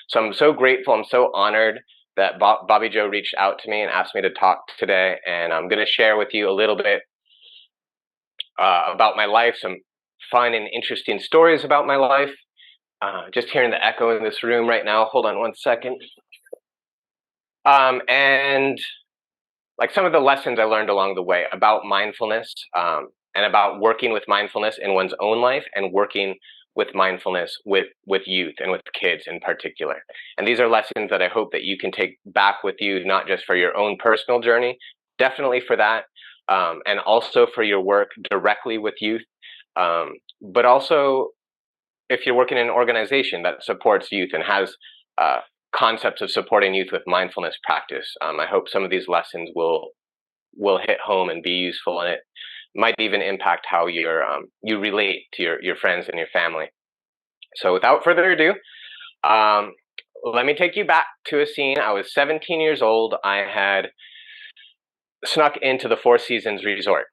So I'm so grateful. I'm so honored that Bobby Joe reached out to me and asked me to talk today. And I'm going to share with you a little bit about my life, some fun and interesting stories about my life. Just hearing the echo in this room right now. Hold on one second. And like some of the lessons I learned along the way about mindfulness, and about working with mindfulness in one's own life and working with mindfulness with youth and with kids in particular. And these are lessons that I hope that you can take back with you, not just for your own personal journey, definitely for that, and also for your work directly with youth, but also if you're working in an organization that supports youth and has concepts of supporting youth with mindfulness practice. I hope some of these lessons will hit home and be useful, and it might even impact how you relate to your friends and your family. So without further ado, let me take you back to a scene. I was 17 years old. I had snuck into the Four Seasons Resort,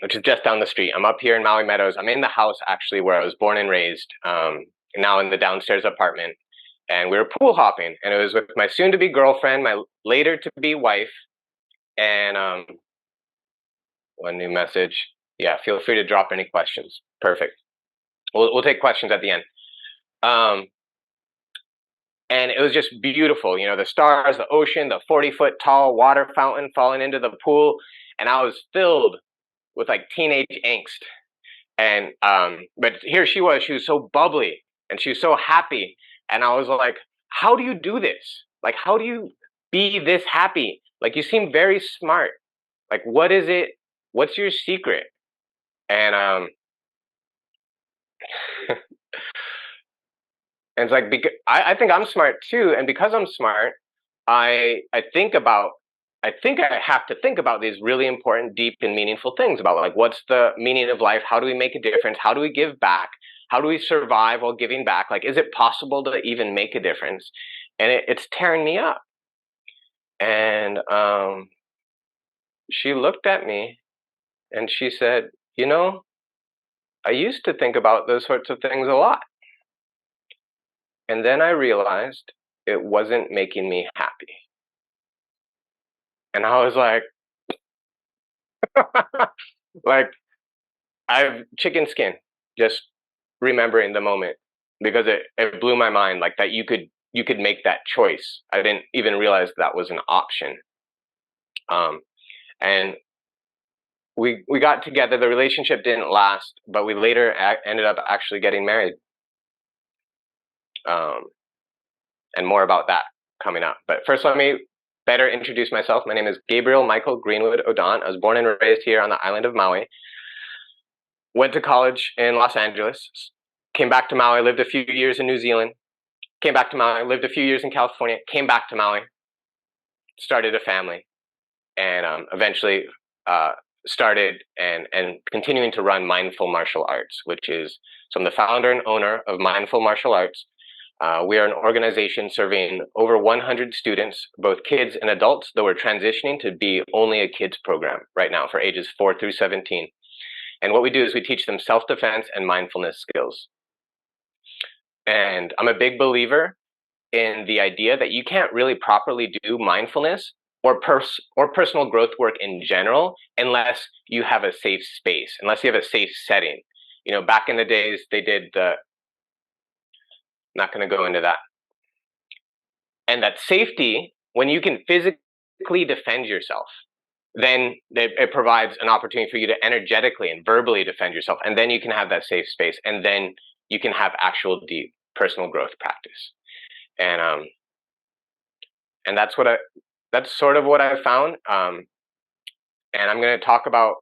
which is just down the street. I'm up here in Maui Meadows. I'm in the house actually where I was born and raised, now in the downstairs apartment. And we were pool hopping, and it was with my soon-to-be girlfriend, my later-to-be wife, and one new message. Yeah, feel free to drop any questions. Perfect. We'll take questions at the end. And it was just beautiful, the stars, the ocean, the 40-foot tall water fountain falling into the pool, and I was filled with like teenage angst. And but here she was so bubbly and she was so happy, and I was like, how do you do this? Like, how do you be this happy? Like, you seem very smart. Like, what is it? What's your secret? And and it's like, because I think I'm smart too, and because I'm smart, I think I have to think about these really important, deep, and meaningful things about like what's the meaning of life? How do we make a difference? How do we give back? How do we survive while giving back? Like, is it possible to even make a difference? And it's tearing me up. And she looked at me and she said, I used to think about those sorts of things a lot. And then I realized it wasn't making me happy. And I was like, like, I've chicken skin just remembering the moment, because it blew my mind, like that you could make that choice. I didn't even realize that was an option. And we got together. The relationship didn't last, but we later ended up actually getting married. And more about that coming up. But first, let me better introduce myself. My name is Gabriel Michael Greenwood Audant. I was born and raised here on the island of Maui. Went to college in Los Angeles. Came back to Maui, lived a few years in New Zealand. Came back to Maui, lived a few years in California. Came back to Maui. Started a family. And eventually started and continuing to run Mindful Martial Arts, which is, so I'm the founder and owner of Mindful Martial Arts. We are an organization serving over 100 students, both kids and adults, though we're transitioning to be only a kids program right now for ages 4 through 17. And what we do is we teach them self-defense and mindfulness skills. And I'm a big believer in the idea that you can't really properly do mindfulness or personal growth work in general unless you have a safe space, unless you have a safe setting. Back in the days, they did not going to go into that. And that safety, when you can physically defend yourself, then it provides an opportunity for you to energetically and verbally defend yourself. And then you can have that safe space. And then you can have actual deep personal growth practice. And that's sort of what I found. And I'm going to talk about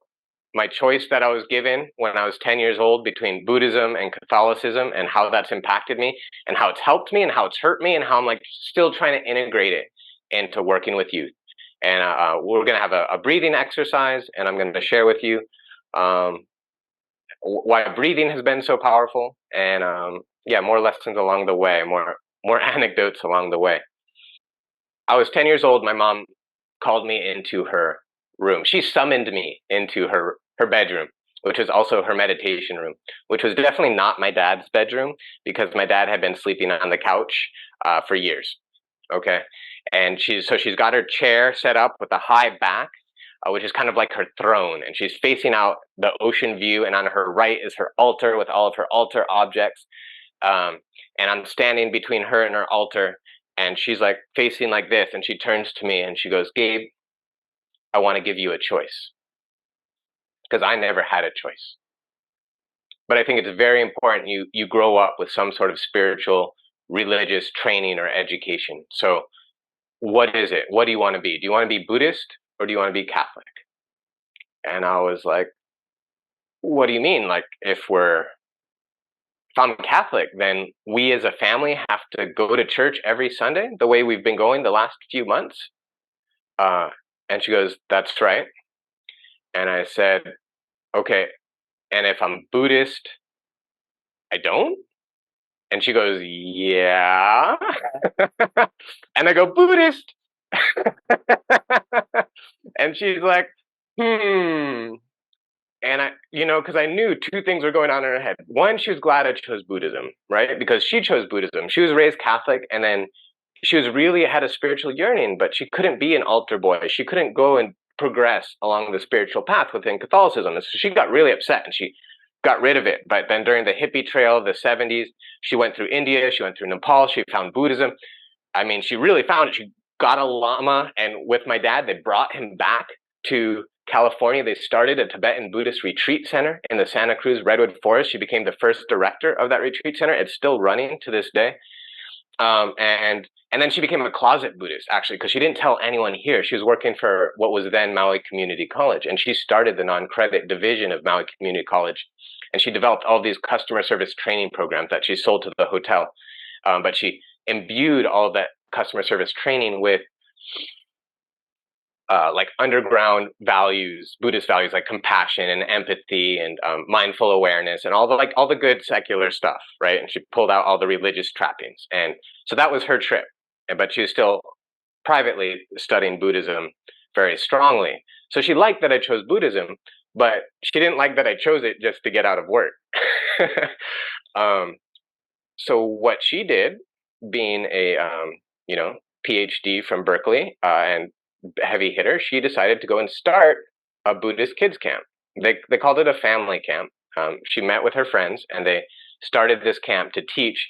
my choice that I was given when I was 10 years old between Buddhism and Catholicism, and how that's impacted me, and how it's helped me, and how it's hurt me, and how I'm like still trying to integrate it into working with youth. And we're going to have a breathing exercise, and I'm going to share with you why breathing has been so powerful, and more lessons along the way, more anecdotes along the way. I was 10 years old. My mom called me into her room. She summoned me into her bedroom. which was also her meditation room, which was definitely not my dad's bedroom because my dad had been sleeping on the couch for years. Okay, and she's got her chair set up with a high back, which is kind of like her throne, and she's facing out the ocean view, and on her right is her altar with all of her altar objects. And I'm standing between her and her altar, and she's like facing like this, and she turns to me and she goes, Gabe, I want to give you a choice, because I never had a choice. But I think it's very important you grow up with some sort of spiritual, religious training or education. So what is it? What do you want to be? Do you want to be Buddhist or do you want to be Catholic? And I was like, what do you mean? Like, if I'm Catholic, then we as a family have to go to church every Sunday the way we've been going the last few months? And she goes, that's right. And I said, okay, and if I'm Buddhist, I don't? And she goes, yeah. And I go, Buddhist. And she's like, hmm. And because I knew two things were going on in her head. One, she was glad I chose Buddhism, right? Because she chose Buddhism. She was raised Catholic, and then she was really had a spiritual yearning, but she couldn't be an altar boy. She couldn't go and progress along the spiritual path within Catholicism. And so she got really upset and she got rid of it. But then during the hippie trail of the 70s, she went through India, she went through Nepal, she found Buddhism. I mean, she really found it. She got a lama, and with my dad, they brought him back to California. They started a Tibetan Buddhist retreat center in the Santa Cruz Redwood Forest. She became the first director of that retreat center. It's still running to this day. And then she became a closet Buddhist, actually, because she didn't tell anyone here. She was working for what was then Maui Community College, and she started the non-credit division of Maui Community College. And she developed all these customer service training programs that she sold to the hotel. But she imbued all of that customer service training with like underground values, Buddhist values like compassion and empathy and mindful awareness and all the good secular stuff, right? And she pulled out all the religious trappings, and so that was her trip. But she was still privately studying Buddhism very strongly. So she liked that I chose Buddhism, but she didn't like that I chose it just to get out of work. So what she did, being a PhD from Berkeley and heavy hitter, she decided to go and start a Buddhist kids camp. They called it a family camp. She met with her friends and they started this camp to teach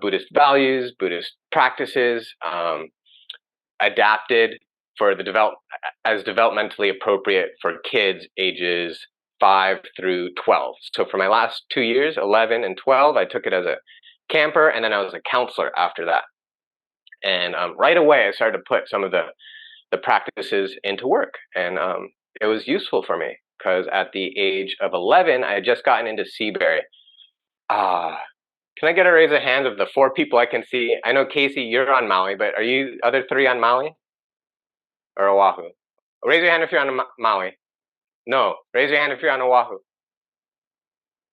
Buddhist values, Buddhist practices, adapted for as developmentally appropriate for kids ages 5 through 12. So for my last 2 years, 11 and 12, I took it as a camper, and then I was a counselor after that. And right away, I started to put some of the practices into work, and it was useful for me because at the age of 11, I had just gotten into Seabury. Can I get a raise of hands of the 4 people I can see? I know, Casey, you're on Maui, but are you other 3 on Maui or Oahu? Raise your hand if you're on Maui. No, raise your hand if you're on Oahu.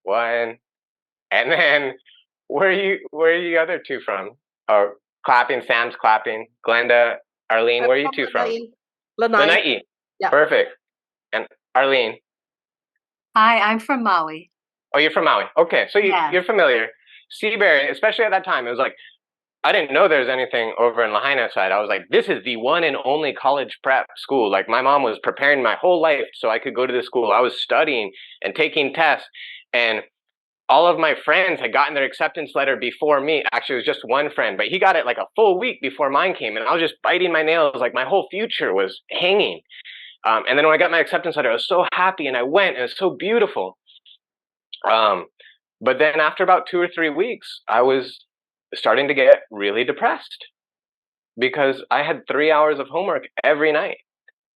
1. And then where are you other 2 from? Oh, clapping, Sam's clapping. Glenda, Arlene, where are you 2 from? Lanai. Yeah. Perfect. And Arlene? Hi, I'm from Maui. Oh, you're from Maui. Okay, so you're familiar. Seabury, especially at that time, it was like, I didn't know there was anything over in Lahaina side. I was like, this is the one and only college prep school. Like, my mom was preparing my whole life so I could go to this school. I was studying and taking tests, and all of my friends had gotten their acceptance letter before me. Actually, it was just one friend, but he got it like a full week before mine came, and I was just biting my nails. Like, my whole future was hanging. And then when I got my acceptance letter, I was so happy, and I went, and it was so beautiful. But then after about 2 or 3 weeks, I was starting to get really depressed because I had 3 hours of homework every night.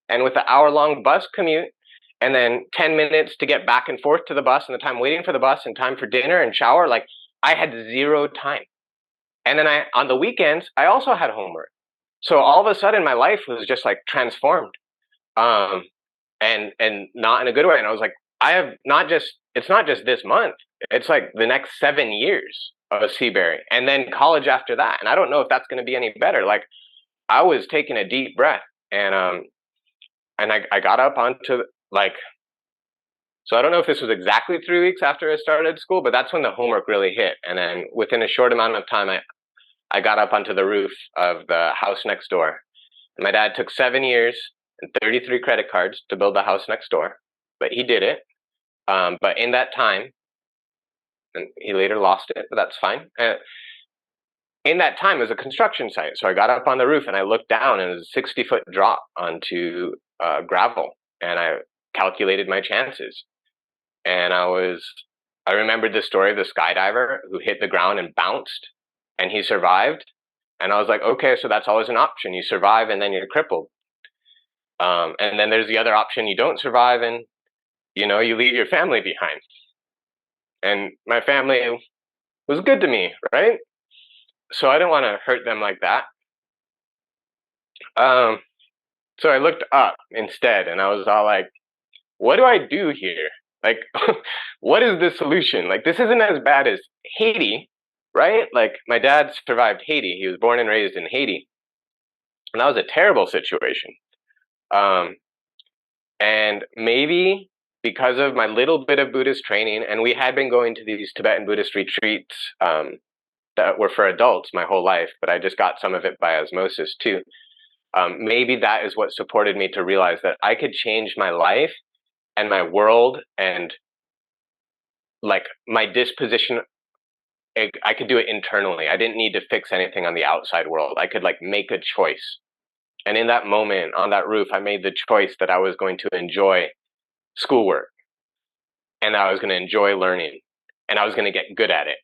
And with the hour-long bus commute, and then 10 minutes to get back and forth to the bus, and the time waiting for the bus, and time for dinner and shower, like, I had 0 time. And then on the weekends, I also had homework. So all of a sudden, my life was just like transformed, and not in a good way. And I was like, it's not just this month. It's like the next 7 years of Seabury, and then college after that. And I don't know if that's going to be any better. Like, I was taking a deep breath, and I got up onto, like, So I don't know if this was exactly 3 weeks after I started school, but that's when the homework really hit. And then within a short amount of time, I got up onto the roof of the house next door. And my dad took 7 years and 33 credit cards to build the house next door, but he did it. But in that time, and he later lost it, but that's fine. In that time, it was a construction site. So I got up on the roof and I looked down, and it was a 60-foot drop onto gravel. And I calculated my chances. And I remembered the story of the skydiver who hit the ground and bounced, and he survived. And I was like, okay, so that's always an option. You survive and then you're crippled. And then there's the other option: you don't survive and you leave your family behind. And my family was good to me, right? So I didn't want to hurt them like that. So I looked up instead, and I was all like, what do I do here? Like, what is the solution? Like, this isn't as bad as Haiti, right? Like, my dad survived Haiti. He was born and raised in Haiti. And that was a terrible situation. And maybe because of my little bit of Buddhist training, and we had been going to these Tibetan Buddhist retreats that were for adults my whole life, but I just got some of it by osmosis too. Maybe that is what supported me to realize that I could change my life and my world and like my disposition. I could do it internally. I didn't need to fix anything on the outside world. I could like make a choice. And in that moment on that roof, I made the choice that I was going to enjoy schoolwork, and I was going to enjoy learning, and I was going to get good at it.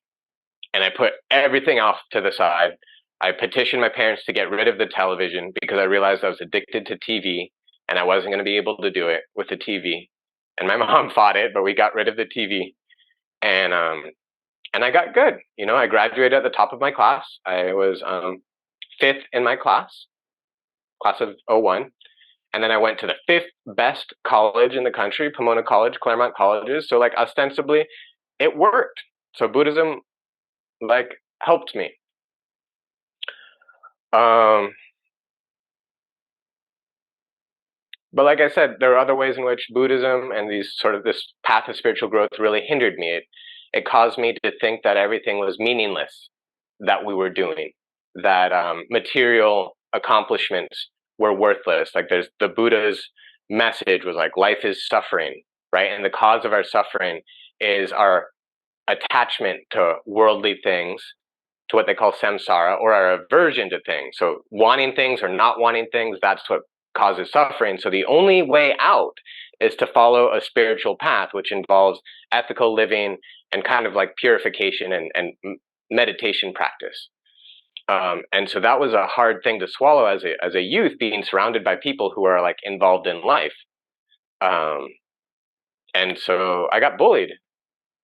And I put everything off to the side. I petitioned my parents to get rid of the television because I realized I was addicted to TV and I wasn't going to be able to do it with the TV. And my mom fought it, but we got rid of the TV. And I got good. I graduated at the top of my class. I was fifth in my class of '01. And then I went to the fifth best college in the country, Pomona College, Claremont Colleges. So like ostensibly, it worked. So Buddhism like helped me. But like I said, there are other ways in which Buddhism and this path of spiritual growth really hindered me. It caused me to think that everything was meaningless that we were doing, that material accomplishments were worthless. Like the Buddha's message was like, life is suffering, right? And the cause of our suffering is our attachment to worldly things, to what they call samsara, or our aversion to things. So wanting things or not wanting things, that's what causes suffering. So the only way out is to follow a spiritual path, which involves ethical living and kind of like purification and meditation practice. And so that was a hard thing to swallow as a youth, being surrounded by people who are like involved in life. And so I got bullied,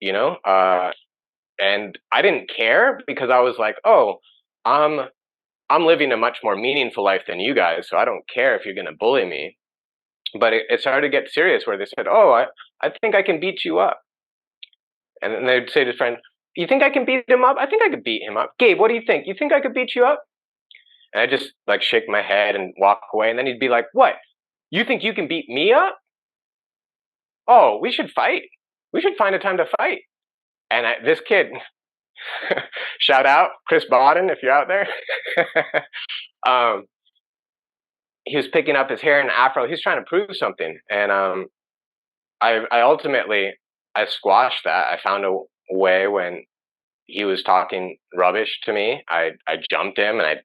and I didn't care because I was like, oh, I'm living a much more meaningful life than you guys, so I don't care if you're going to bully me. But it started to get serious where they said, oh, I think I can beat you up. And then they'd say to his friend, you think I can beat him up? I think I could beat him up. Gabe, what do you think? You think I could beat you up? And I just like shake my head and walk away. And then he'd be like, what? You think you can beat me up? Oh, we should fight. We should find a time to fight. And this kid, shout out Gabe Audant if you're out there. He was picking up his hair in an afro. He's trying to prove something. And I ultimately squashed that. I found a way when he was talking rubbish to me. I jumped him and I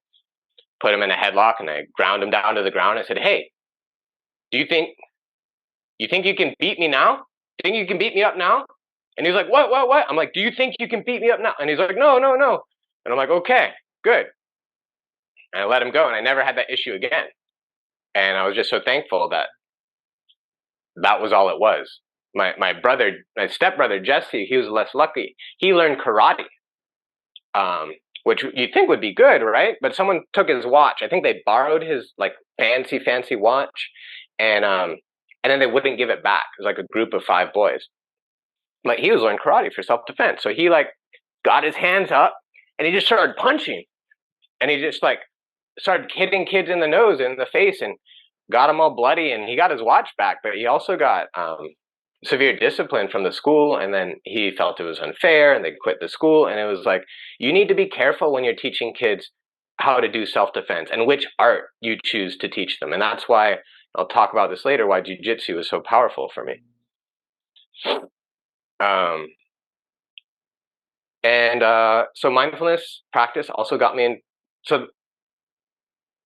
put him in a headlock and I ground him down to the ground. I said, hey, do you think you can beat me now? Think you can beat me up now? And he's like, what? I'm like, do you think you can beat me up now? And he's like, no. And I'm like, okay, good. And I let him go, and I never had that issue again. And I was just so thankful that was all it was. My stepbrother, Jesse, he was less lucky. He learned karate, which you'd think would be good, right? But someone took his watch. I think they borrowed his like fancy watch, and then they wouldn't give it back. It was like a group of 5 boys. Like he was learning karate for self-defense. So he like got his hands up and he just started punching. And he just like started hitting kids in the nose and in the face and got them all bloody, and he got his watch back, but he also got severe discipline from the school, and then he felt it was unfair and they quit the school. And it was like, you need to be careful when you're teaching kids how to do self-defense and which art you choose to teach them. And that's why, I'll talk about this later, why jiu-jitsu is so powerful for me. um, so mindfulness practice also got me in, so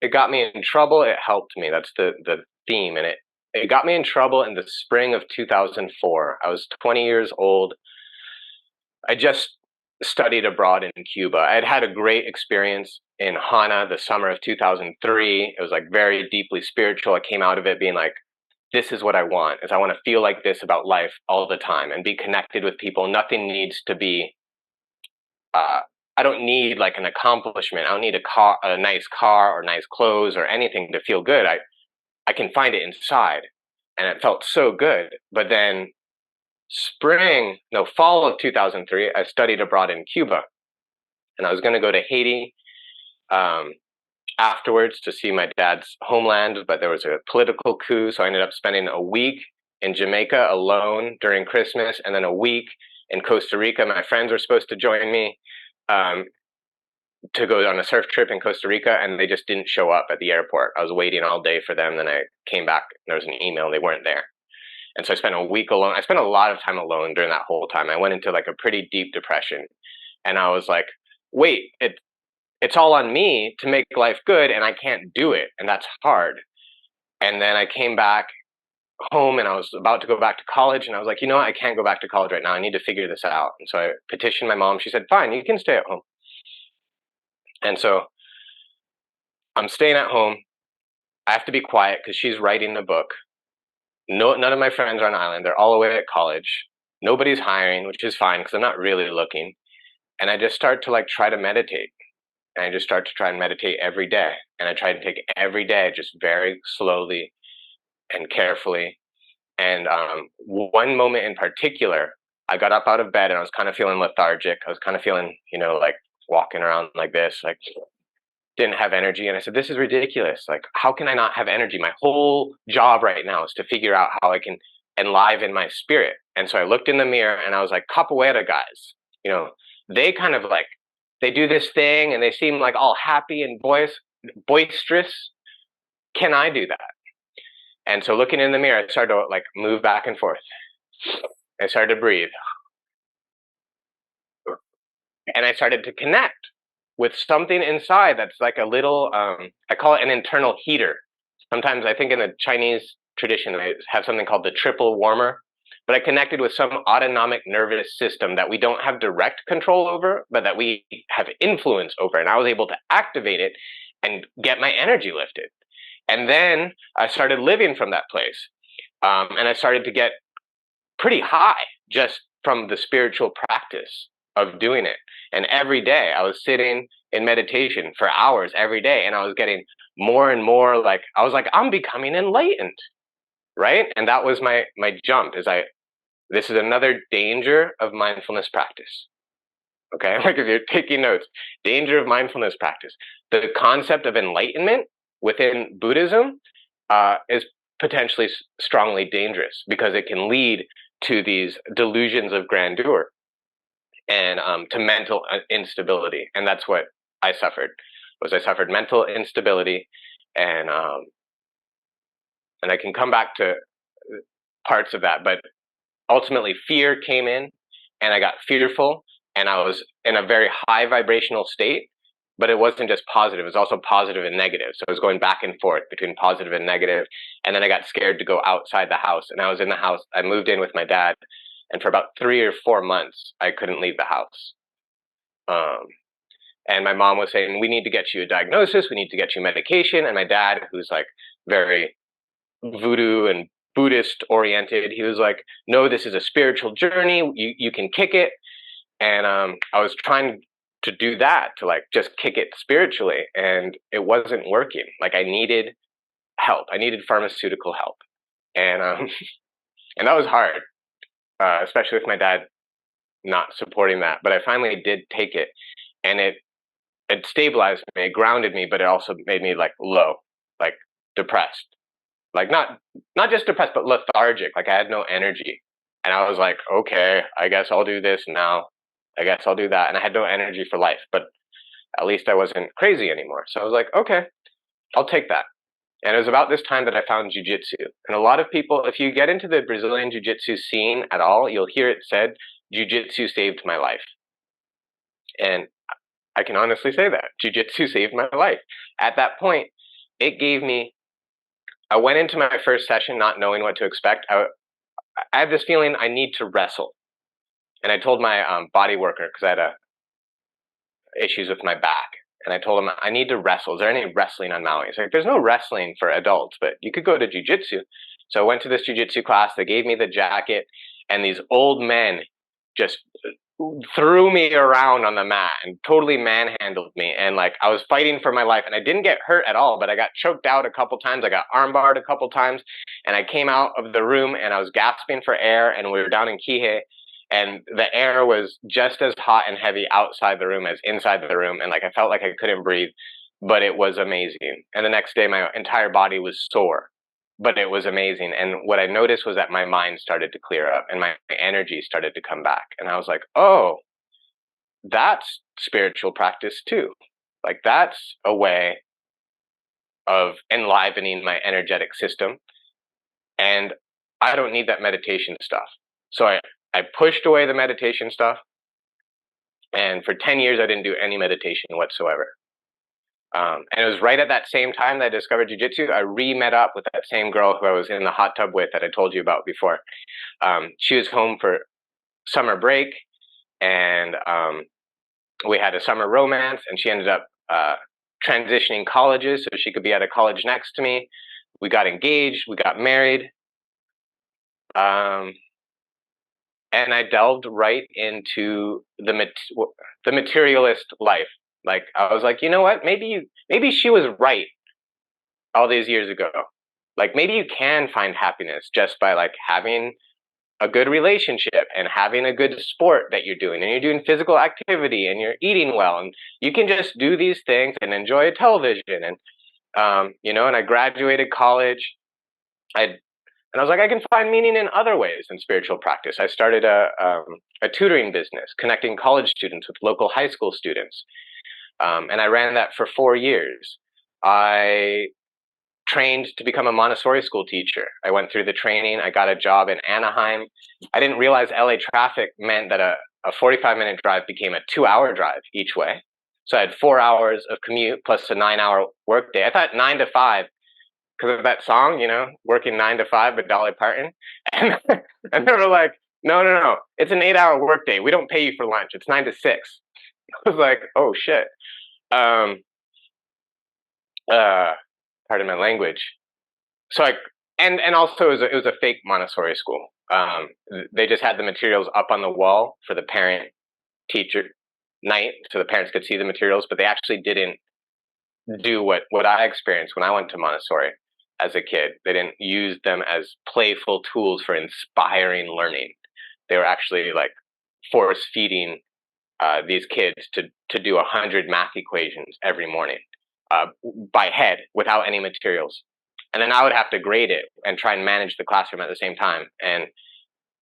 it got me in trouble, it helped me. That's the theme. And it got me in trouble in the spring of 2004. I was 20 years old. I just studied abroad in Cuba. I had had a great experience in Hana the summer of 2003. It was like very deeply spiritual. I came out of it being like, this is what I want, is I want to feel like this about life all the time and be connected with people. Nothing needs to be, I don't need like an accomplishment. I don't need a nice car or nice clothes or anything to feel good. I can find it inside. And it felt so good. But then fall of 2003, I studied abroad in Cuba. And I was going to go to Haiti afterwards to see my dad's homeland, but there was a political coup. So I ended up spending a week in Jamaica alone during Christmas, and then a week in Costa Rica. My friends were supposed to join me to go on a surf trip in Costa Rica, and they just didn't show up at the airport. I was waiting all day for them. Then I came back, there was an email, they weren't there. And so I spent a week alone. I spent a lot of time alone during that whole time. I went into like a pretty deep depression. And I was like, wait, it's all on me to make life good, and I can't do it. And that's hard. And then I came back home, and I was about to go back to college. And I was like, you know what? I can't go back to college right now. I need to figure this out. And so I petitioned my mom. She said, fine, you can stay at home. And so I'm staying at home. I have to be quiet because she's writing the book. No, none of my friends are on island. They're all away at college. Nobody's hiring, which is fine because I'm not really looking. And I just start to like try to meditate. And I just start to try and meditate every day. And I try to take every day just very slowly and carefully. And one moment in particular, I got up out of bed and I was kind of feeling lethargic. I was kind of feeling, like walking around like this, like didn't have energy. And I said, this is ridiculous. Like, how can I not have energy? My whole job right now is to figure out how I can enliven my spirit. And so I looked in the mirror and I was like, capoeira guys, they kind of like, they do this thing and they seem like all happy and boisterous. Can I do that? And so looking in the mirror, I started to like move back and forth. I started to breathe. And I started to connect with something inside that's like a little, I call it an internal heater. Sometimes I think in the Chinese tradition, they have something called the triple warmer. But I connected with some autonomic nervous system that we don't have direct control over, but that we have influence over. And I was able to activate it and get my energy lifted. And then I started living from that place. And I started to get pretty high just from the spiritual practice of doing it. And every day I was sitting in meditation for hours every day. And I was getting more and more like, I was like, I'm becoming enlightened. Right. And that was my jump this is another danger of mindfulness practice. Okay. Like if you're taking notes, danger of mindfulness practice. The concept of enlightenment within Buddhism is potentially strongly dangerous because it can lead to these delusions of grandeur and to mental instability. And that's what I suffered. I suffered mental instability, and I can come back to parts of that, but ultimately fear came in and I got fearful and I was in a very high vibrational state, but it wasn't just positive, it was also positive and negative. So I was going back and forth between positive and negative. And then I got scared to go outside the house, and I was in the house. I moved in with my dad, and for about 3 or 4 months, I couldn't leave the house. And my mom was saying, we need to get you a diagnosis, we need to get you medication. And my dad, who's like very voodoo and Buddhist oriented, he was like, no, this is a spiritual journey, you can kick it. And I was trying to do that, to like just kick it spiritually, and it wasn't working. Like I needed help, I needed pharmaceutical help. And and that was hard, especially with my dad not supporting that. But I finally did take it, and it stabilized me, it grounded me, but it also made me like low, like depressed. Like not just depressed, but lethargic. Like I had no energy. And I was like, okay, I guess I'll do this now. I guess I'll do that. And I had no energy for life, but at least I wasn't crazy anymore. So I was like, okay, I'll take that. And it was about this time that I found jujitsu. And a lot of people, if you get into the Brazilian jiu-jitsu scene at all, you'll hear it said, jujitsu saved my life. And I can honestly say that jiu-jitsu saved my life. At that point, it gave me, I went into my first session not knowing what to expect. I had this feeling I need to wrestle. And I told my body worker, because I had issues with my back. And I told him, I need to wrestle. Is there any wrestling on Maui? He's like, there's no wrestling for adults, but you could go to jujitsu. So I went to this jujitsu class. They gave me the jacket, and these old men just threw me around on the mat and totally manhandled me. And like I was fighting for my life, and I didn't get hurt at all, but I got choked out a couple times. I got armbarred a couple times, and I came out of the room and I was gasping for air. And we were down in Kihei, and the air was just as hot and heavy outside the room as inside the room. And like I felt like I couldn't breathe, but it was amazing. And the next day, my entire body was sore, but it was amazing. And what I noticed was that my mind started to clear up and my energy started to come back. And I was like, oh, that's spiritual practice too. Like that's a way of enlivening my energetic system. And I don't need that meditation stuff. So I pushed away the meditation stuff. And for 10 years, I didn't do any meditation whatsoever. And it was right at that same time that I discovered jujitsu. I re-met up with that same girl who I was in the hot tub with that I told you about before. She was home for summer break, and we had a summer romance, and she ended up transitioning colleges so she could be at a college next to me. We got engaged, we got married, and I delved right into the materialist life. Like I was like, you know what? Maybe she was right all these years ago. Like maybe you can find happiness just by like having a good relationship and having a good sport that you're doing, and you're doing physical activity and you're eating well, and you can just do these things and enjoy television. And and I graduated college. And I was like, I can find meaning in other ways than spiritual practice. I started a tutoring business, connecting college students with local high school students. And I ran that for 4 years. I trained to become a Montessori school teacher. I went through the training. I got a job in Anaheim. I didn't realize LA traffic meant that a 45-minute drive became a 2-hour drive each way. So I had 4 hours of commute plus a 9-hour workday. I thought 9 to 5, because of that song, working 9 to 5 with Dolly Parton. And, and they were like, no. It's an 8-hour workday. We don't pay you for lunch. It's 9 to 6. I was like, oh shit. Pardon my language. So and also it was a fake Montessori school. They just had the materials up on the wall for the parent teacher night, so the parents could see the materials, but they actually didn't do what I experienced when I went to Montessori as a kid. They didn't use them as playful tools for inspiring learning. They were actually like force feeding these kids to do 100 math equations every morning by head without any materials. And then I would have to grade it and try and manage the classroom at the same time. And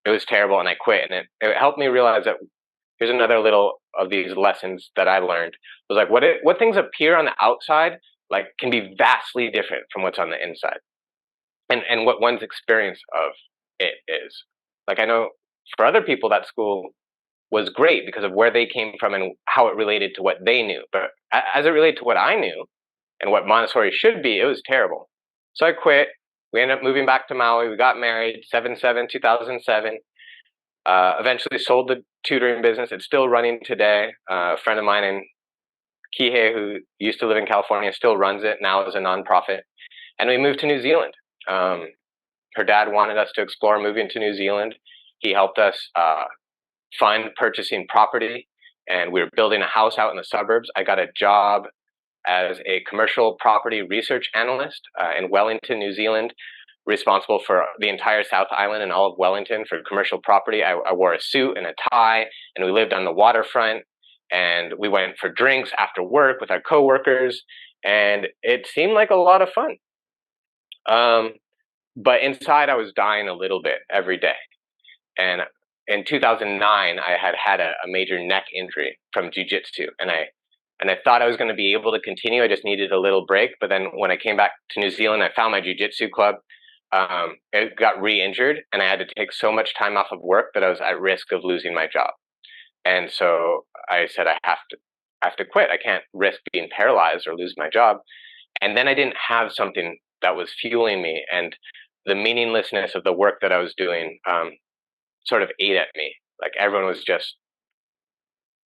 it was terrible, and I quit. And it helped me realize that here's another little of these lessons that I learned. It was like what things appear on the outside like can be vastly different from what's on the inside. And what one's experience of it is. Like I know for other people that school was great because of where they came from and how it related to what they knew. But as it related to what I knew and what Montessori should be, it was terrible. So I quit. We ended up moving back to Maui. We got married 7/7/2007. Eventually sold the tutoring business. It's still running today. A friend of mine in Kihei, who used to live in California, still runs it now as a nonprofit. And we moved to New Zealand. Her dad wanted us to explore moving to New Zealand. He helped us fund purchasing property, and we were building a house out in the suburbs. I got a job as a commercial property research analyst in Wellington, New Zealand, responsible for the entire South Island and all of Wellington for commercial property. I wore a suit and a tie, and we lived on the waterfront, and we went for drinks after work with our coworkers, and it seemed like a lot of fun. But inside I was dying a little bit every day. And in 2009, I had a major neck injury from jujitsu, and I thought I was going to be able to continue. I just needed a little break. But then when I came back to New Zealand, I found my jujitsu club. It got re-injured, and I had to take so much time off of work that I was at risk of losing my job. And so I said, I have to quit. I can't risk being paralyzed or lose my job. And then I didn't have something that was fueling me, and the meaninglessness of the work that I was doing sort of ate at me. Like everyone was just,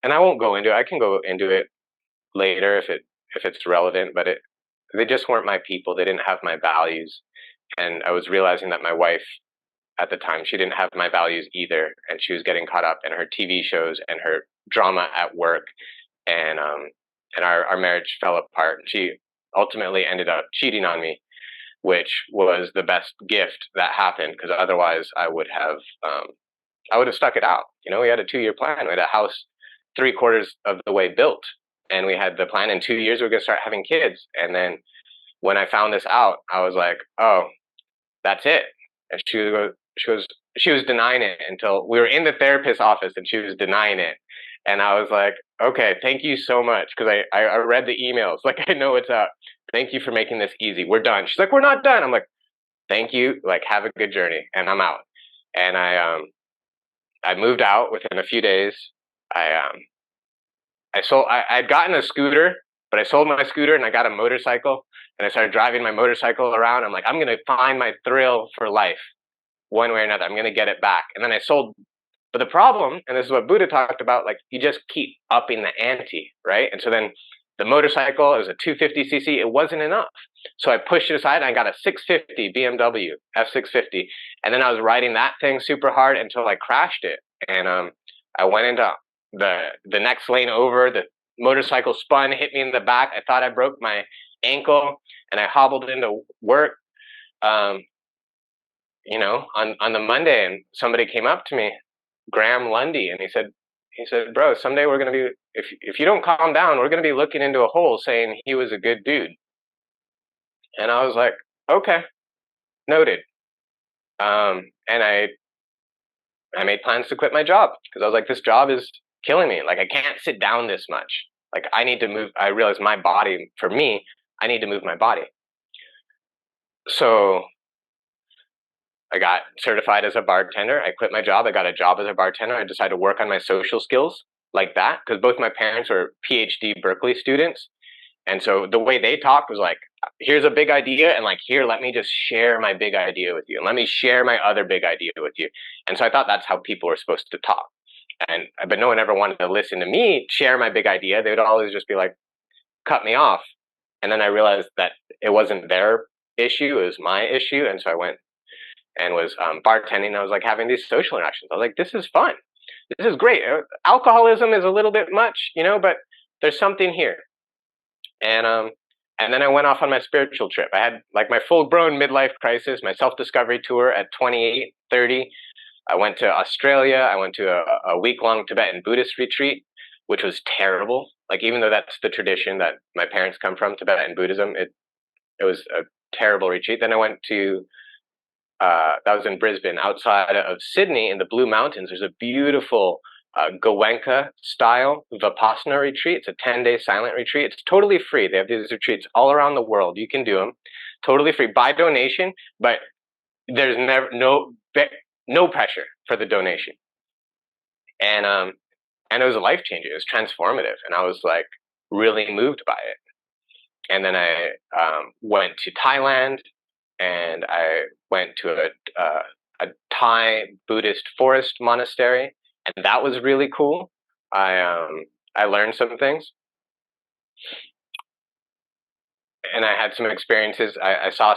and I won't go into it. I can go into it later if it's relevant, but they just weren't my people. They didn't have my values, and I was realizing that my wife at the time, she didn't have my values either, and she was getting caught up in her TV shows and her drama at work, and our marriage fell apart. She ultimately ended up cheating on me, which was the best gift that happened, because otherwise I would have stuck it out. You know, we had a 2-year plan. We had a house 3/4 of the way built, and we had the plan in 2 years we we're gonna start having kids. And then when I found this out, I was like, oh, that's it. And she was denying it until we were in the therapist's office, and she was denying it. And I was like, okay, thank you so much, because I read the emails. Like, I know what's up. Thank you for making this easy. We're done. She's like, we're not done. I'm like, thank you. Like, have a good journey. And I'm out. And I moved out within a few days. I'd gotten a scooter, but I sold my scooter and I got a motorcycle, and I started driving my motorcycle around. I'm like, I'm going to find my thrill for life one way or another. I'm going to get it back. And then I sold. But the problem, and this is what Buddha talked about, like you just keep upping the ante, right? And so then the motorcycle, it was a 250cc, it wasn't enough. So I pushed it aside and I got a 650 BMW F650. And then I was riding that thing super hard until I crashed it. And I went into the next lane over, the motorcycle spun, hit me in the back. I thought I broke my ankle, and I hobbled into work, you know, on the Monday, and somebody came up to me, Graham Lundy, and he said, bro, someday we're going to be, if you don't calm down, we're going to be looking into a hole saying he was a good dude. And I was like, okay, noted. And I made plans to quit my job, because I was like, this job is killing me. Like, I can't sit down this much. Like, I need to move. I realized my body, for me, I need to move my body. So I got certified as a bartender. I quit my job. I got a job as a bartender. I decided to work on my social skills like that, because both my parents were PhD Berkeley students. And so the way they talked was like, here's a big idea, and like, here, let me just share my big idea with you, and let me share my other big idea with you. And so I thought that's how people were supposed to talk. But no one ever wanted to listen to me share my big idea. They would always just be like, cut me off. And then I realized that it wasn't their issue, it was my issue. And so I went and was bartending. I was like having these social interactions. I was like, this is fun. This is great. Alcoholism is a little bit much, you know, but there's something here. And then I went off on my spiritual trip. I had like my full-grown midlife crisis, my self-discovery tour at 28, 30. I went to Australia. I went to a week-long Tibetan Buddhist retreat, which was terrible. Like, even though that's the tradition that my parents come from, Tibetan Buddhism, it was a terrible retreat. Then I went to, that was in Brisbane, outside of Sydney in the Blue Mountains. There's a beautiful Goenka style Vipassana retreat. It's a 10-day silent retreat. It's totally free. They have these retreats all around the world. You can do them totally free by donation, but there's never no pressure for the donation. And it was a life changer. It was transformative, and I was like really moved by it. And then I went to Thailand, and I went to a Thai Buddhist forest monastery, and that was really cool. I learned some things, and I had some experiences. I saw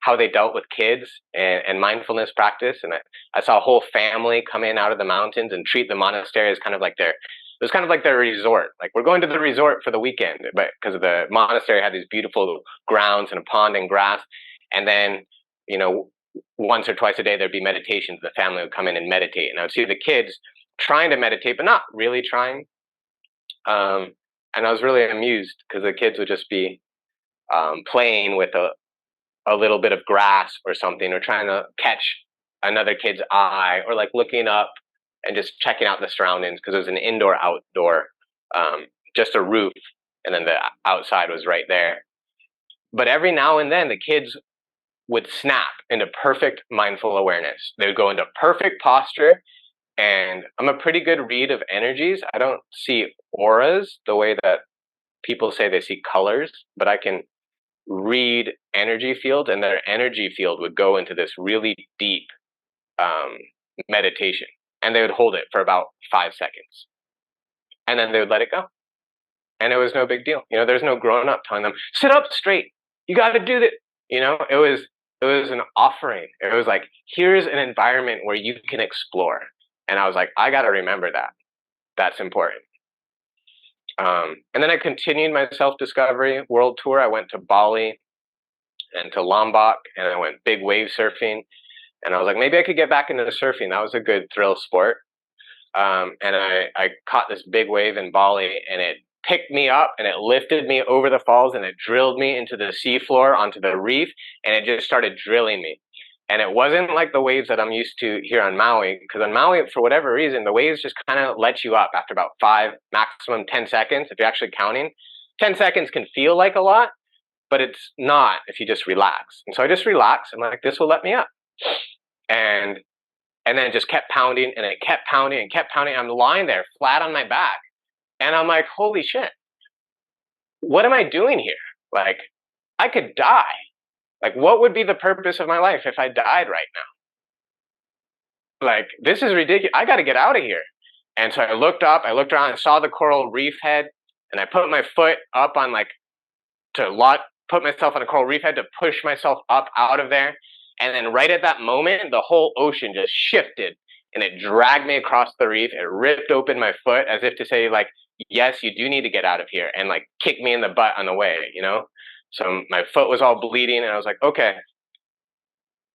how they dealt with kids and mindfulness practice, and I saw a whole family come in out of the mountains and treat the monastery as kind of like it was kind of like their resort. Like, we're going to the resort for the weekend, but because the monastery had these beautiful grounds and a pond and grass, and then, you know, once or twice a day there'd be meditations. The family would come in and meditate, and I would see the kids trying to meditate but not really trying. And I was really amused, because the kids would just be playing with a little bit of grass or something, or trying to catch another kid's eye, or like looking up and just checking out the surroundings, because it was an indoor outdoor, just a roof, and then the outside was right there. But every now and then the kids would snap into perfect mindful awareness. They would go into perfect posture, and I'm a pretty good read of energies. I don't see auras the way that people say they see colors, but I can read energy fields, and their energy field would go into this really deep meditation, and they would hold it for about 5 seconds, and then they would let it go, and it was no big deal. There's no grown up telling them, sit up straight, you got to do that. It was an offering. It was like, here's an environment where you can explore. And I was like, I got to remember that. That's important. And then I continued my self-discovery world tour. I went to Bali and to Lombok, and I went big wave surfing. And I was like, maybe I could get back into surfing. That was a good thrill sport. And I caught this big wave in Bali, and it picked me up, and it lifted me over the falls, and it drilled me into the seafloor, onto the reef, and it just started drilling me. And it wasn't like the waves that I'm used to here on Maui, because on Maui, for whatever reason, the waves just kind of let you up after about 5, maximum 10 seconds, if you're actually counting. 10 seconds can feel like a lot, but it's not if you just relax. And so I just relaxed, and like, this will let me up. And then it just kept pounding, and it kept pounding and kept pounding. I'm lying there flat on my back, and I'm like, holy shit, what am I doing here? Like, I could die. Like, what would be the purpose of my life if I died right now? Like, this is ridiculous. I got to get out of here. And so I looked up, I looked around, and saw the coral reef head, and I put my foot up on put myself on a coral reef head to push myself up out of there. And then right at that moment, the whole ocean just shifted, and it dragged me across the reef. It ripped open my foot as if to say, like, yes, you do need to get out of here, and like kick me in the butt on the way, So my foot was all bleeding, and I was like, okay,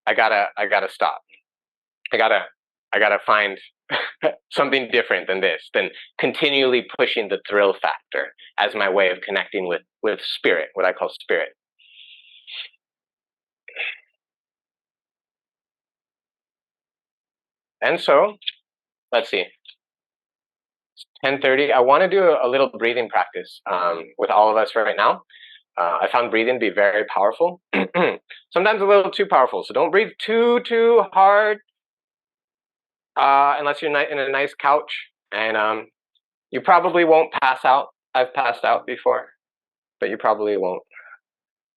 I gotta stop. I gotta find something different than continually pushing the thrill factor as my way of connecting with spirit, what I call spirit. And so, let's see. It's 10:30. I want to do a little breathing practice with all of us right now. I found breathing to be very powerful. Sometimes a little too powerful. So don't breathe too hard unless you're in a nice couch. And you probably won't pass out. I've passed out before, but you probably won't.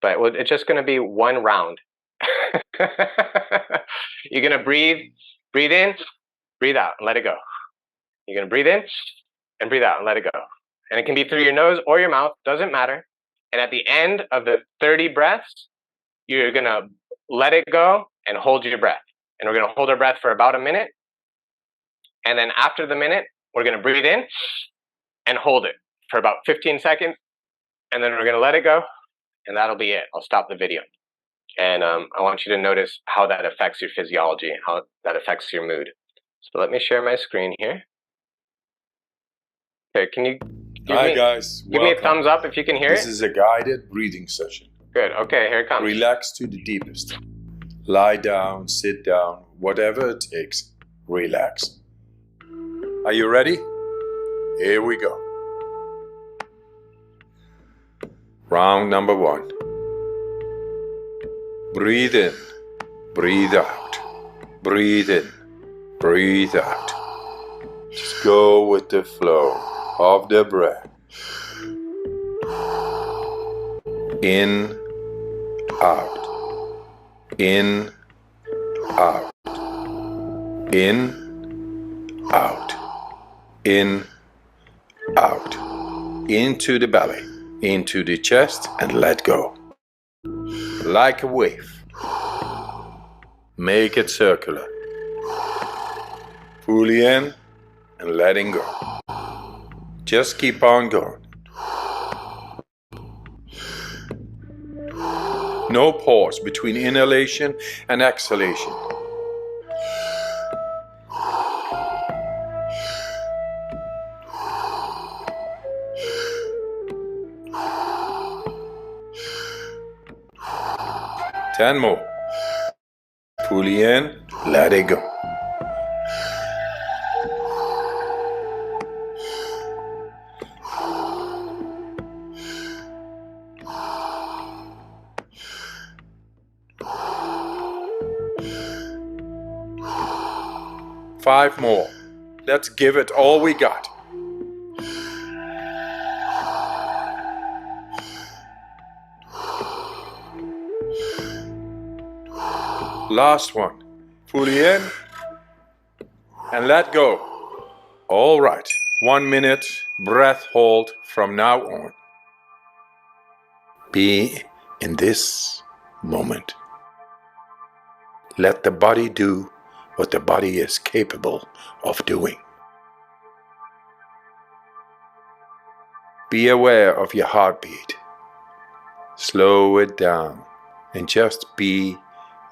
But it's just going to be one round. You're going to breathe in, breathe out, and let it go. You're going to breathe in and breathe out and let it go. And it can be through your nose or your mouth, doesn't matter. And at the end of the 30 breaths, you're going to let it go and hold your breath. And we're going to hold our breath for about a minute. And then after the minute, we're going to breathe in and hold it for about 15 seconds. And then we're going to let it go. And that'll be it. I'll stop the video. And I want you to notice how that affects your physiology, how that affects your mood. So let me share my screen here. Okay, can you give me a thumbs up if you can hear it? This is a guided breathing session. Good, okay, here it comes. Relax to the deepest. Lie down, sit down, whatever it takes. Relax. Are you ready? Here we go. Round number 1. Breathe in, breathe out, breathe in, breathe out. Just go with the flow of the breath. In, out, in, out, in, out, in, out, into the belly, into the chest, and let go. Like a wave. Make it circular. Fully in and letting go. Just keep on going. No pause between inhalation and exhalation. Ten more. Fully in let it go. Five more. Let's give it all we got. Last one. Fully in and let go. All right. 1 minute breath hold from now on. Be in this moment. Let the body do what the body is capable of doing. Be aware of your heartbeat. Slow it down and just be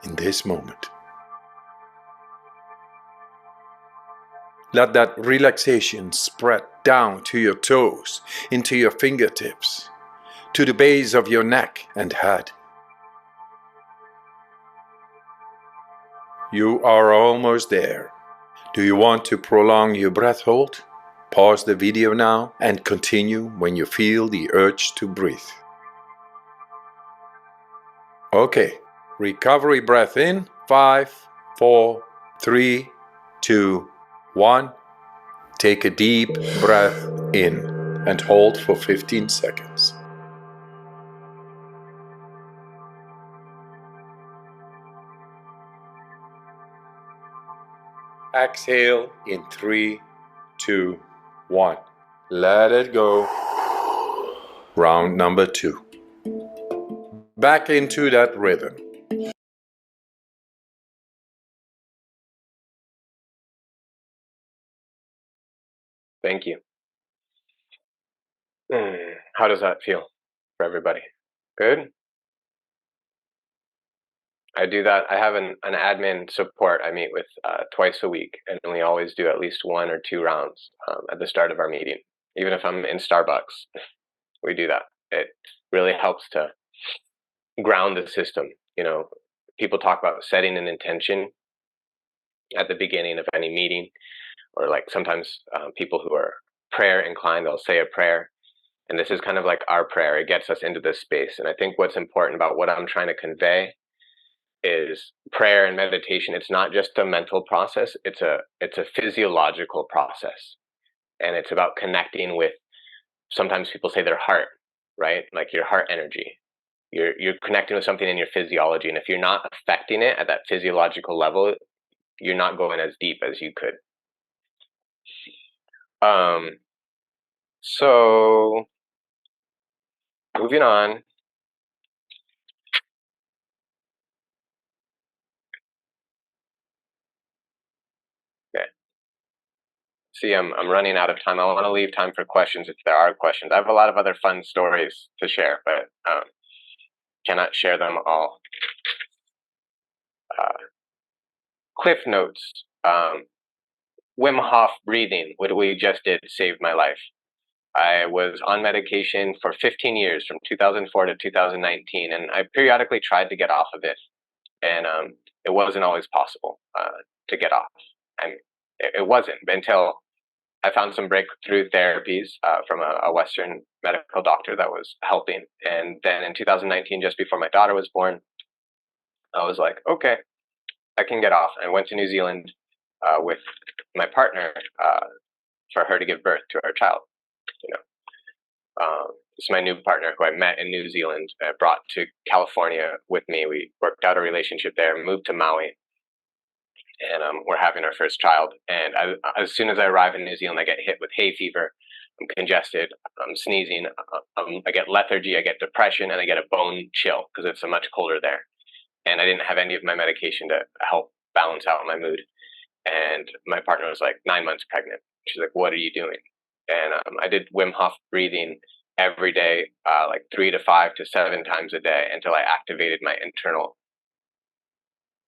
in this moment. Let that relaxation spread down to your toes, into your fingertips, to the base of your neck and head. You are almost there. Do you want to prolong your breath hold? Pause the video now and continue when you feel the urge to breathe. Okay, recovery breath in. 5, 4, 3, 2, 1. Take a deep breath in and hold for 15 seconds. Exhale in 3, 2, 1. Let it go. Round number 2. Back into that rhythm. Thank you. How does that feel for everybody? Good? I do that. I have an admin support I meet with twice a week, and we always do at least 1 or 2 rounds at the start of our meeting. Even if I'm in Starbucks, we do that. It really helps to ground the system. You know, people talk about setting an intention at the beginning of any meeting, or like sometimes people who are prayer inclined, they'll say a prayer. And this is kind of like our prayer. It gets us into this space. And I think what's important about what I'm trying to convey is prayer and meditation. It's not just a mental process. It's a physiological process. And it's about connecting with, sometimes people say their heart, right? Like your heart energy. You're connecting with something in your physiology. And if you're not affecting it at that physiological level, you're not going as deep as you could. So moving on. Okay. See, I'm running out of time. I want to leave time for questions if there are questions. I have a lot of other fun stories to share, but cannot share them all. Cliff notes. Wim Hof breathing, what we just did, saved my life. I was on medication for 15 years, from 2004 to 2019, and I periodically tried to get off of it, and it wasn't always possible to get off. And it wasn't until I found some breakthrough therapies from a Western medical doctor that was helping. And then in 2019, just before my daughter was born, I was like, okay, I can get off. I went to New Zealand with my partner for her to give birth to our child. You know, it's my new partner who I met in New Zealand, brought to California with me. We worked out a relationship there, moved to Maui, and we're having our first child. And as soon as I arrive in New Zealand, I get hit with hay fever. I'm congested. I'm sneezing. I get lethargy. I get depression, and I get a bone chill because it's so much colder there. And I didn't have any of my medication to help balance out my mood. And my partner was like 9 months pregnant. She's like, "What are you doing?" And I did Wim Hof breathing every day, like 3 to 5 to 7 times a day, until I activated my internal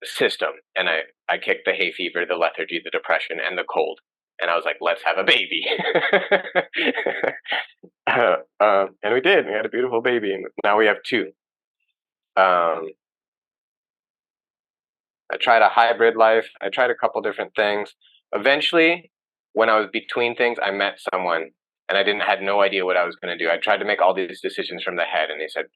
system. And I kicked the hay fever, the lethargy, the depression, and the cold. And I was like, let's have a baby. And we did. We had a beautiful baby. And now we have 2. I tried a hybrid life. I tried a couple different things. Eventually, when I was between things, I met someone and had no idea what I was going to do. I tried to make all these decisions from the head, and he said,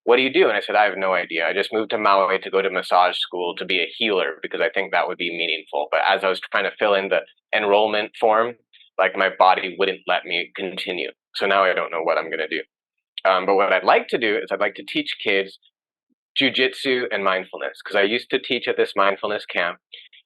"What do you do?" And I said, "I have no idea. I just moved to Maui to go to massage school to be a healer because I think that would be meaningful." But as I was trying to fill in the enrollment form, like my body wouldn't let me continue. So now I don't know what I'm going to do. But what I'd like to do is I'd like to teach kids jujitsu and mindfulness, because I used to teach at this mindfulness camp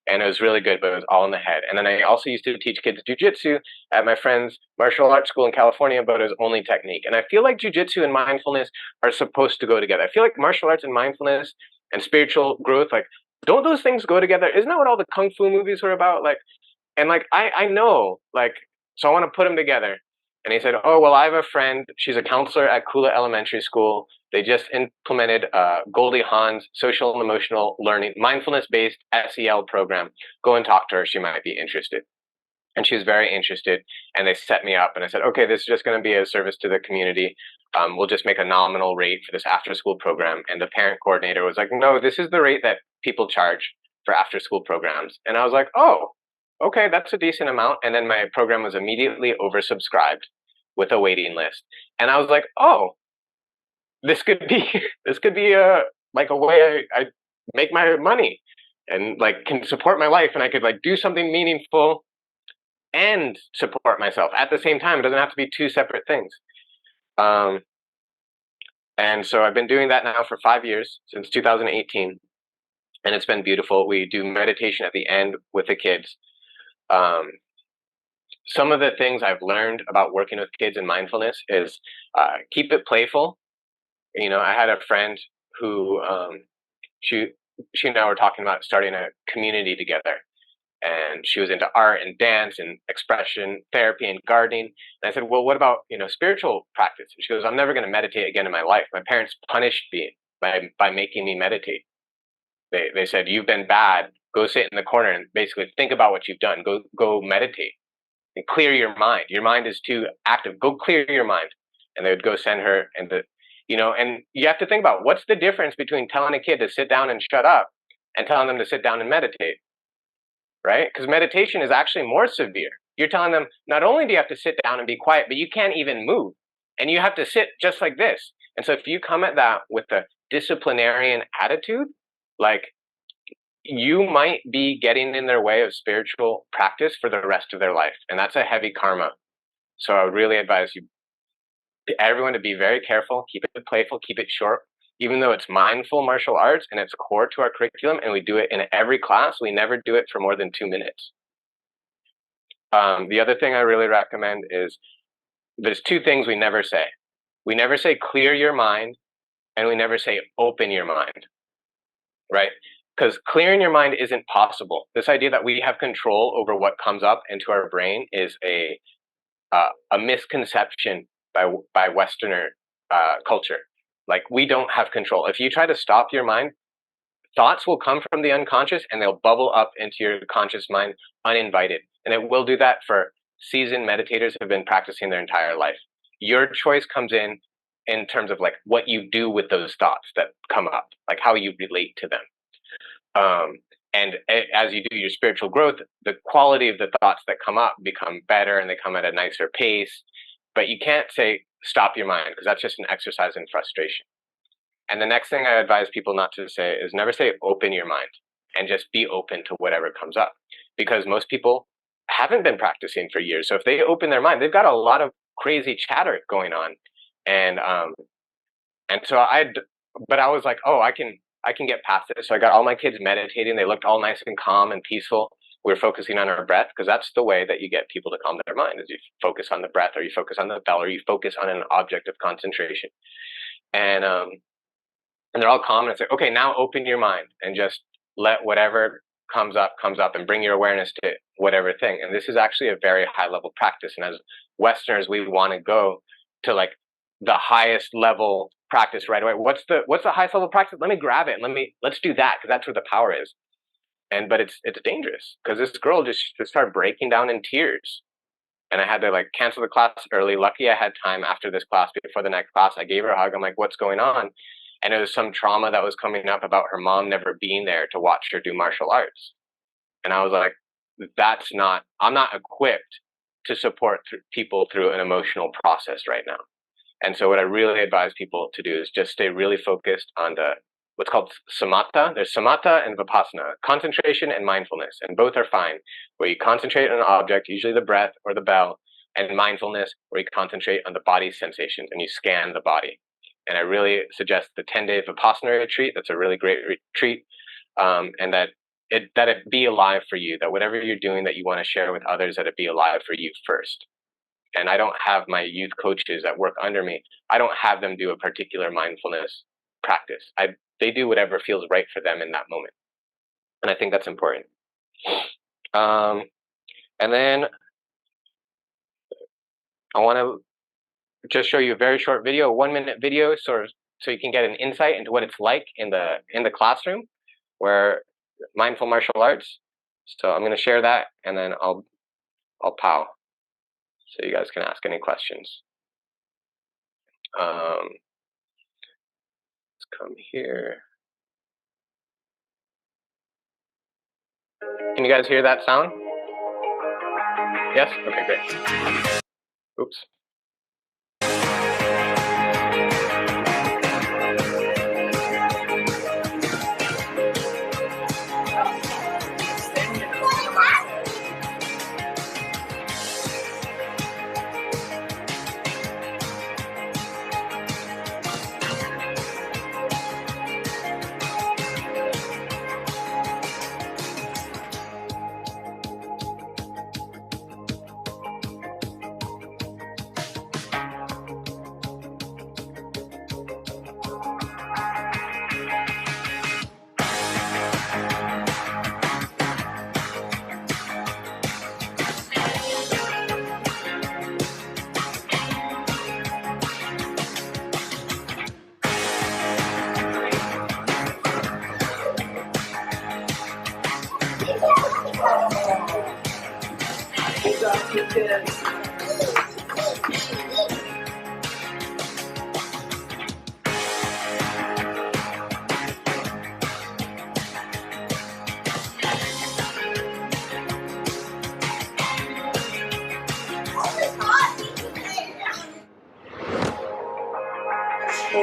and it was really good, but it was all in the head. And then I also used to teach kids jujitsu at my friend's martial arts school in California, but it was only technique. And I feel like jujitsu and mindfulness are supposed to go together. I feel like martial arts and mindfulness and spiritual growth, like, don't those things go together? Isn't that what all the kung fu movies were about? Like, and like, I know, like, so I want to put them together. And he said, "Oh, well, I have a friend. She's a counselor at Kula Elementary School. They just implemented Goldie Hawn's social and emotional learning, mindfulness-based SEL program. Go and talk to her. She might be interested." And she was very interested. And they set me up. And I said, "Okay, this is just going to be a service to the community. We'll just make a nominal rate for this after-school program." And the parent coordinator was like, "No, this is the rate that people charge for after-school programs." And I was like, "Oh, okay, that's a decent amount." And then my program was immediately oversubscribed with a waiting list. And I was like, "Oh, this could be this could be a like a way I make my money and like can support my life, and I could like do something meaningful and support myself at the same time. It doesn't have to be two separate things." Um, and so I've been doing that now for 5 years, since 2018, and it's been beautiful. We do meditation at the end with the kids. Um, some of the things I've learned about working with kids in mindfulness is keep it playful. I had a friend who she and I were talking about starting a community together, and she was into art and dance and expression therapy and gardening. And I said, "Well, what about spiritual practice?" And she goes, "I'm never going to meditate again in my life. My parents punished me by making me meditate. They said, 'You've been bad. Go sit in the corner and basically think about what you've done. Go meditate and clear your mind. Your mind is too active. Go clear your mind.'" And they would go send her, and you have to think about what's the difference between telling a kid to sit down and shut up and telling them to sit down and meditate, right? Because meditation is actually more severe. You're telling them not only do you have to sit down and be quiet, but you can't even move, and you have to sit just like this. And so if you come at that with a disciplinarian attitude, like, you might be getting in their way of spiritual practice for the rest of their life, and that's a heavy karma. So I would really advise everyone to be very careful, keep it playful, keep it short. Even though it's mindful martial arts and it's core to our curriculum and we do it in every class, we never do it for more than 2 minutes. The other thing I really recommend is there's two things we never say. We never say clear your mind, and we never say open your mind, right? Because clearing your mind isn't possible. This idea that we have control over what comes up into our brain is a misconception by Westerner culture. Like, we don't have control. If you try to stop your mind, thoughts will come from the unconscious and they'll bubble up into your conscious mind uninvited. And it will do that for seasoned meditators who have been practicing their entire life. Your choice comes in terms of like what you do with those thoughts that come up, like how you relate to them. And as you do your spiritual growth, the quality of the thoughts that come up become better and they come at a nicer pace. But you can't say stop your mind, because that's just an exercise in frustration. And the next thing I advise people not to say is never say open your mind, and just be open to whatever comes up. Because most people haven't been practicing for years. So if they open their mind, they've got a lot of crazy chatter going on. And so but I was like, oh, I can get past this. So I got all my kids meditating. They looked all nice and calm and peaceful. We're focusing on our breath, because that's the way that you get people to calm their mind, is you focus on the breath, or you focus on the bell, or you focus on an object of concentration. And they're all calm, and it's like, okay, now open your mind and just let whatever comes up, and bring your awareness to whatever thing. And this is actually a very high level practice. And as Westerners, we want to go to like the highest level practice right away. What's the highest level practice? Let me grab it and let's do that, because that's where the power is. But it's dangerous, because this girl just started breaking down in tears, and I had to like cancel the class early. Lucky I had time after this class before the next class. I gave her a hug. I'm like, "What's going on?" And it was some trauma that was coming up about her mom never being there to watch her do martial arts. And I was like, I'm not equipped to support people through an emotional process right now. And so what I really advise people to do is just stay really focused on what's called samatha. There's samatha and vipassana, concentration and mindfulness, and both are fine, where you concentrate on an object, usually the breath or the bell, and mindfulness, where you concentrate on the body's sensations and you scan the body. And I really suggest the 10-day vipassana retreat. That's a really great retreat, and that it be alive for you, that whatever you're doing that you want to share with others, that it be alive for you first. And I don't have my youth coaches that work under me, I don't have them do a particular mindfulness practice. They do whatever feels right for them in that moment. And I think that's important. And then I want to just show you a very short video, a 1-minute video, so you can get an insight into what it's like in the classroom, where mindful martial arts. So I'm going to share that, and then I'll pow, so you guys can ask any questions. Let's come here. Can you guys hear that sound? Yes? Okay, great. Oops.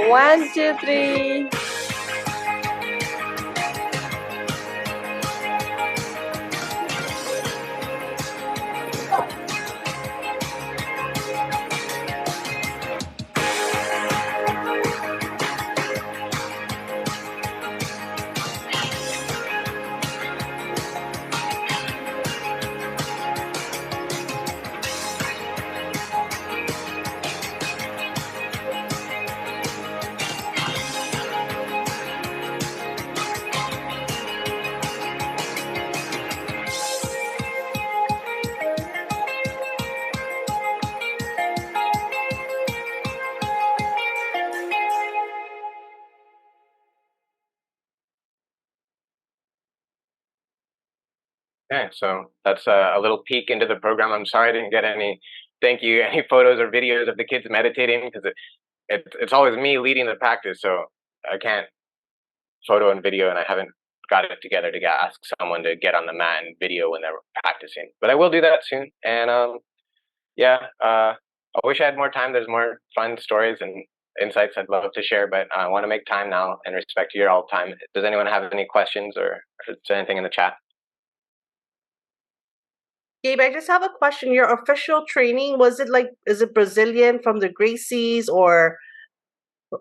One, two, three. Okay, so that's a little peek into the program. I'm sorry I didn't get any photos or videos of the kids meditating, because it's always me leading the practice, so I can't photo and video, and I haven't got it together to ask someone to get on the mat and video when they're practicing. But I will do that soon. And I wish I had more time. There's more fun stories and insights I'd love to share, but I want to make time now and respect your all time. Does anyone have any questions, or is there anything in the chat? Gabe, I just have a question. Your official training, is it Brazilian from the Gracies, or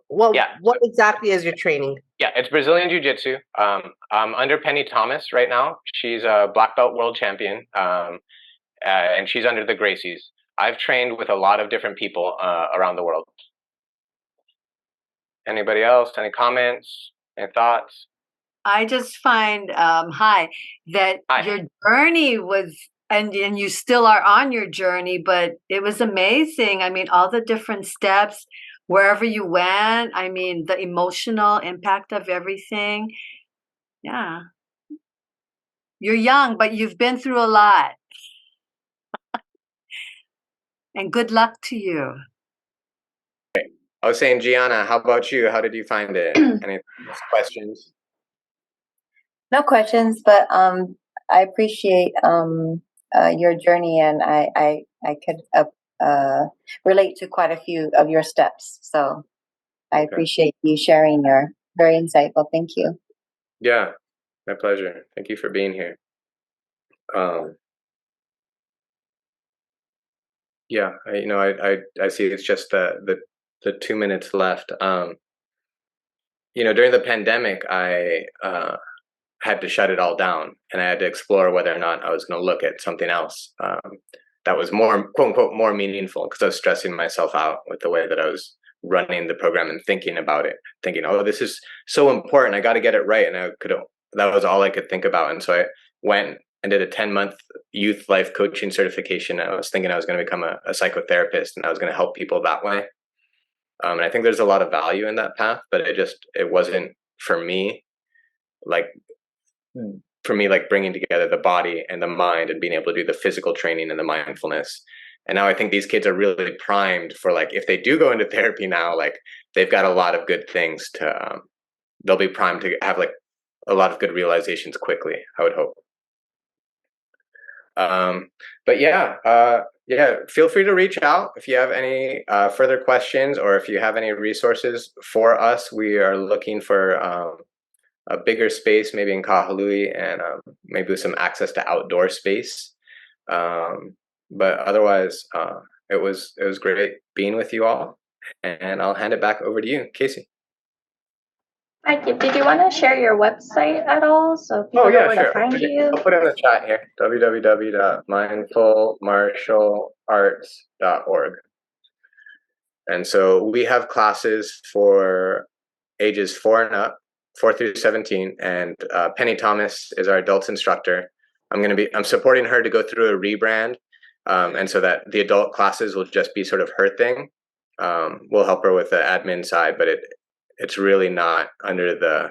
what? Yeah. What exactly is your training? Yeah, it's Brazilian Jiu-Jitsu. I'm under Penny Thomas right now. She's a black belt world champion, and she's under the Gracies. I've trained with a lot of different people around the world. Anybody else? Any comments? Any thoughts? I just find, that your journey was, and you still are on your journey, but it was amazing. I mean, all the different steps, wherever you went, I mean, the emotional impact of everything. Yeah. You're young, but you've been through a lot. And good luck to you. I was saying, Gianna, how about you? How did you find it? Any questions? No questions, but I appreciate your journey, and I could relate to quite a few of your steps. So I appreciate you sharing your very insightful. Thank you. Yeah, my pleasure. Thank you for being here. Yeah, I see it's just the 2 minutes left. During the pandemic, I had to shut it all down, and I had to explore whether or not I was going to look at something else that was more, quote unquote, more meaningful, because I was stressing myself out with the way that I was running the program and thinking about it, thinking, oh, this is so important, I got to get it right, and that was all I could think about. And so I went and did a 10-month youth life coaching certification. I was thinking I was going to become a psychotherapist, and I was going to help people that way. And I think there's a lot of value in that path, but it wasn't for me. Like bringing together the body and the mind and being able to do the physical training and the mindfulness. And now I think these kids are really primed for, like, if they do go into therapy now, like, they've got a lot of good things to, they'll be primed to have like a lot of good realizations quickly, I would hope. But yeah, feel free to reach out if you have any further questions, or if you have any resources for us. We are looking for a bigger space, maybe in Kahului, and maybe with some access to outdoor space. But otherwise, it was great being with you all, and I'll hand it back over to you, Casey. Hi, Gabe. Did you want to share your website at all, so people know where to find you? I'll put it in the chat here: www.mindfulmartialarts.org. And so we have classes for ages 4 through 17, and Penny Thomas is our adults instructor. I'm supporting her to go through a rebrand, and so that the adult classes will just be sort of her thing. We'll help her with the admin side, but it's really not under the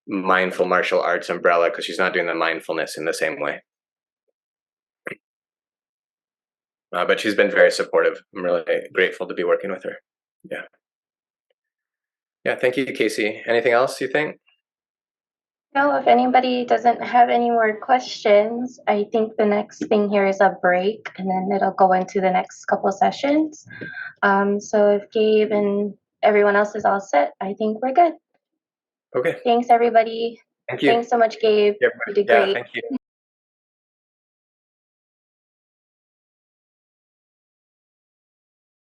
mindful martial arts umbrella, because she's not doing the mindfulness in the same way. But she's been very supportive. I'm really grateful to be working with her. Yeah, thank you, Casey. Anything else you think? No, if anybody doesn't have any more questions, I think the next thing here is a break, and then it'll go into the next couple sessions. So if Gabe and everyone else is all set, I think we're good. Okay. Thanks, everybody. Thank you. Thanks so much, Gabe. You did great. Thank you.